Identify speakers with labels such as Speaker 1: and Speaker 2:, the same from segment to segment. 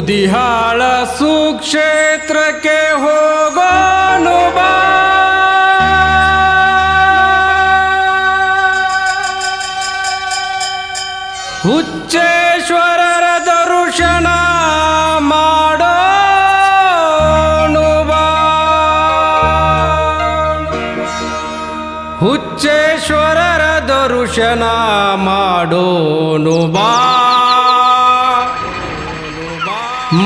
Speaker 1: ಬೂದಿಹಾಳ ಸುಕ್ಷೇತ್ರಕ್ಕೆ ಹೋಗೋನು ಬಾ. ಹುಚ್ಚೇಶ್ವರರ ದರ್ಶನ ಮಾಡೋನು ಬಾ. ಹುಚ್ಚೇಶ್ವರರ ದರ್ಶನ ಮಾಡೋನು ಬಾ.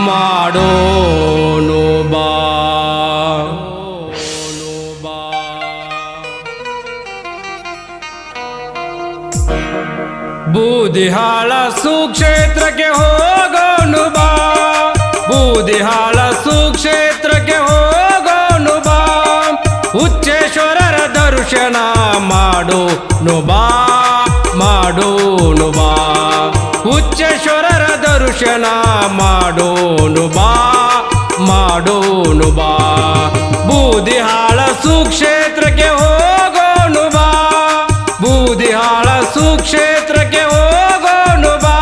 Speaker 1: ಮಾಡೋನು ಬಾ. ಬೂದಿಹಾಳ ಸುಕ್ಷೇತ್ರಕ್ಕೆ ಹೋಗೋನು ಬಾ. ಬೂದಿಹಾಳ ಸುಕ್ಷೇತ್ರಕ್ಕೆ ಹೋಗೋನು ಬಾ. ಹುಚ್ಚೇಶ್ವರರ ದರ್ಶನ ಮಾಡೋನು ಬಾ. ಮಾಡೋನು ಬಾ. ಹುಚ್ಚೇಶ್ವರರ ದರ್ಶನ ಮಾಡೋನು ಬಾ. ಮಾಡೋನು ಬಾ. ಬೂದಿಹಾಳ ಸುಕ್ಷೇತ್ರಕ್ಕೆ ಹೋಗೋನು ಬಾ. ಬೂದಿಹಾಳ ಸುಕ್ಷೇತ್ರಕ್ಕೆ ಹೋಗೋನು ಬಾ.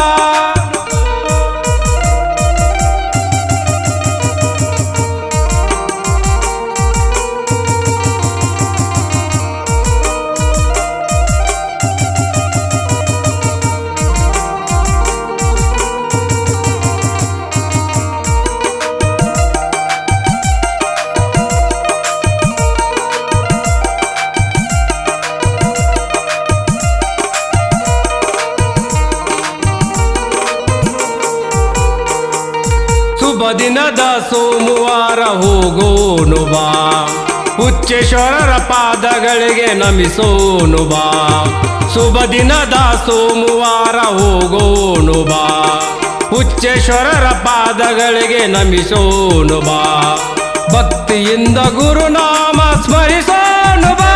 Speaker 1: ಶುಭ ದಿನದ ಸೋಮವಾರ ಹೋಗೋನು ಬಾ. ಹುಚ್ಚೇಶ್ವರರ ಪಾದಗಳಿಗೆ ನಮಿಸೋನು ಬಾ. ಶುಭ ದಿನದ ಸೋಮವಾರ ಹೋಗೋನು ಬಾ. ಹುಚ್ಚೇಶ್ವರರ ಪಾದಗಳಿಗೆ ನಮಿಸೋನು ಬಾ. ಭಕ್ತಿಯಿಂದ ಗುರುನಾಮ ಸ್ಮರಿಸೋನು ಬಾ.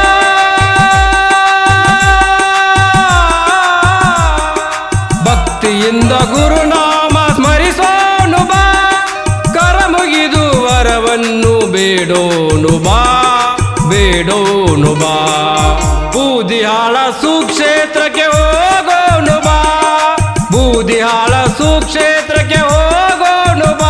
Speaker 1: ಭಕ್ತಿಯಿಂದ ಗುರುನಾಮ ಸ್ಮರಿಸೋನು ಬಾ. ಕರಮುಗಿದು ವರವನ್ನು ಬೇಡೋನು ಬಾ. ಬೇಡೋನು ಬಾ. ಬೂದಿಹಾಳ ಸುಕ್ಷೇತ್ರಕ್ಕೆ ಹೋಗೋನು ಬಾ. ಬೂದಿಹಾಳ ಸುಕ್ಷೇತ್ರಕ್ಕೆ ಹೋಗೋನು ಬಾ.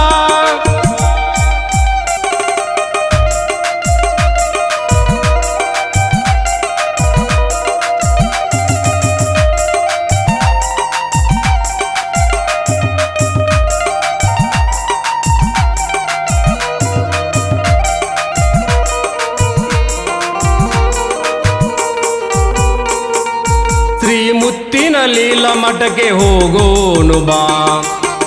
Speaker 1: ಮುತ್ತಿನ ಲೀಲ ಮಠಕ್ಕೆ ಹೋಗೋನು ಬಾ.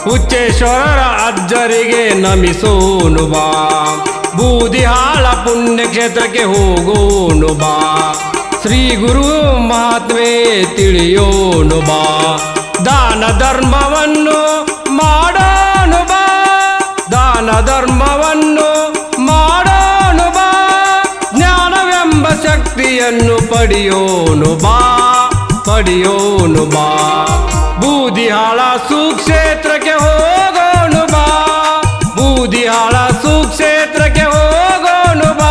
Speaker 1: ಹುಚ್ಚೇಶ್ವರರ ಅಜ್ಜರಿಗೆ ನಮಿಸೋನು ಬಾ. ಬೂದಿಹಾಳ ಪುಣ್ಯಕ್ಷೇತ್ರಕ್ಕೆ ಹೋಗೋನು ಬಾ. ಶ್ರೀ ಗುರು ಮಹಾತ್ಮೆ ತಿಳಿಯೋನು ಬಾ. ದಾನ ಧರ್ಮವನ್ನು ಮಾಡೋನು ಬಾ. ದಾನ ಧರ್ಮವನ್ನು ಮಾಡೋನು ಬಾ. ಜ್ಞಾನವೆಂಬ ಶಕ್ತಿಯನ್ನು ಪಡೆಯೋನು ಬಾ. ಪಡೆಯೋನು ಬಾ. ಬೂದಿಹಾಳ ಸುಕ್ಷೇತ್ರಕ್ಕೆ ಹೋಗೋನು ಬಾ. ಬೂದಿಹಾಳ ಸುಕ್ಷೇತ್ರಕ್ಕೆ ಹೋಗೋನು ಬಾ.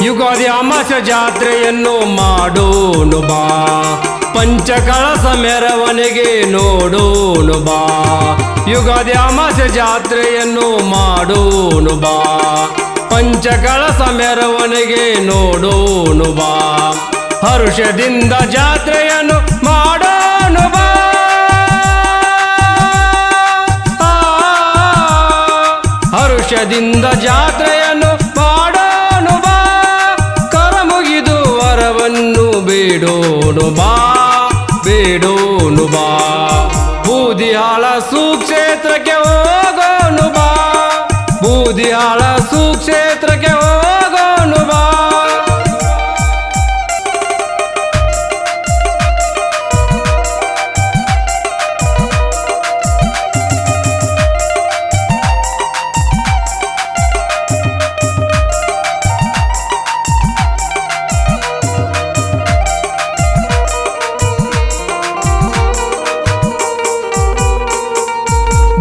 Speaker 1: ಯುಗಾದಿ ಅಮಾಸ್ಯ ಜಾತ್ರೆಯನ್ನು ಮಾಡೋನು ಬಾ. ಪಂಚಕಳಸ ಮೆರವಣಿಗೆ ನೋಡೋನು ಬಾ. ಯುಗಾದಿ ಅಮಾಸ್ಯ ಜಾತ್ರೆಯನ್ನು ಮಾಡೋನು ಬಾ. ಪಂಚಕಳಸ ಮೆರವಣಿಗೆ ನೋಡೋನು ಬಾ. ಹರುಷದಿಂದ ಜಾತ್ರೆಯನ್ನು ಮಾಡೋನು ಬಾ. ಹರುಷದಿಂದ ಜಾತ್ರೆಯನ್ನು ಮಾಡೋನು ಬಾ. ಕರಮುಗಿದು ವರವನ್ನು ಬೇಡೋನು ಬಾ. ಬೇಡೋನು ಬಾ. ಬೂದಿಹಾಳ ಸುಕ್ಷೇತ್ರಕ್ಕೆ ಹೋಗೋನು ಬಾ. ಬೂದಿಹಾಳ ಸುಕ್ಷೇತ್ರಕ್ಕೆ ಹೋಗೋನು ಬಾ.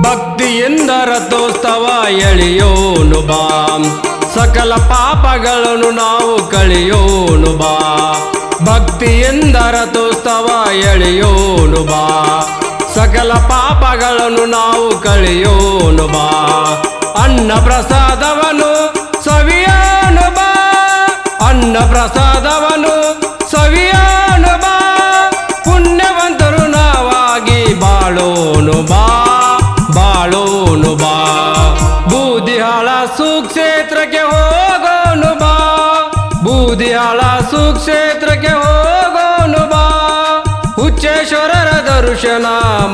Speaker 1: ಭಕ್ತಿಯಿಂದ ರಥೋತ್ಸವ ಎಳೆಯೋನು ಬಾ ಸಕಲ ಪಾಪಗಳನ್ನು ನಾವು ಕಳೆಯೋನು ಬಾ ಭಕ್ತಿಯಿಂದ ರಥೋತ್ಸವ ಎಳೆಯೋನು ಬಾ ಸಕಲ ಪಾಪಗಳನ್ನು ನಾವು ಕಳೆಯೋನು ಬಾ ಅನ್ನ ಪ್ರಸಾದವನು ಸವಿಯೋನು ಬಾ ಅನ್ನ ಪ್ರಸಾದವನು ಸವಿಯೋನು ಬಾ ಪುಣ್ಯವಂತರು ನಾವಾಗಿ ಬಾಳೋನು ಬಾ ಬಾಳೋನು ಬಾ ಬೂದಿಹಾಳ ಸುಕ್ಷೇತ್ರಕ್ಕೆ ಹೋಗೋನು ಬಾ ಬೂದಿಹಾಳ ಸುಕ್ಷೇತ್ರಕ್ಕೆ ಹೋಗೋನು ಬಾ ಹುಚ್ಚೇಶ್ವರರ ದರ್ಶನ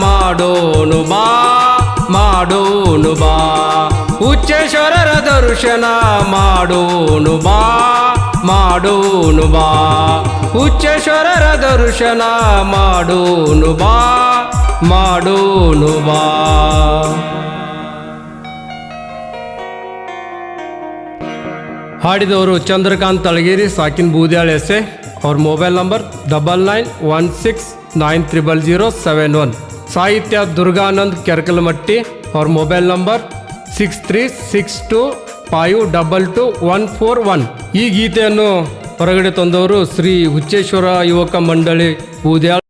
Speaker 1: ಮಾಡೋನು ಬಾ ಮಾಡೋನು ಬಾ ಹುಚ್ಚೇಶ್ವರರ ದರ್ಶನ ಮಾಡೋನು ಬಾ ಮಾಡೋನು ಬಾ ಹುಚ್ಚೇಶ್ವರರ ದರ್ಶನ ಮಾಡೋನು ಬಾ ಮಾಡೋನು ಬಾ ಹಾಡಿದವರು ಚಂದ್ರಕಾಂತ್ ತಳಗೇರಿ ಸಾಕಿನ್ ಬೂದ್ಯಾಳ ಎಸೆ ಅವ್ರ ಮೊಬೈಲ್ ನಂಬರ್ 9916900071 ಸಾಹಿತ್ಯ ದುರ್ಗಾನಂದ್ ಕೆರ್ಕಲಮಟ್ಟಿ ಅವ್ರ ಮೊಬೈಲ್ ನಂಬರ್ 6362522141 ಈ ಗೀತೆಯನ್ನು ಹೊರಗಡೆ ತಂದವರು ಶ್ರೀ ಹುಚ್ಚೇಶ್ವರ ಯುವಕ ಮಂಡಳಿ ಬೂದ್ಯಾಳ.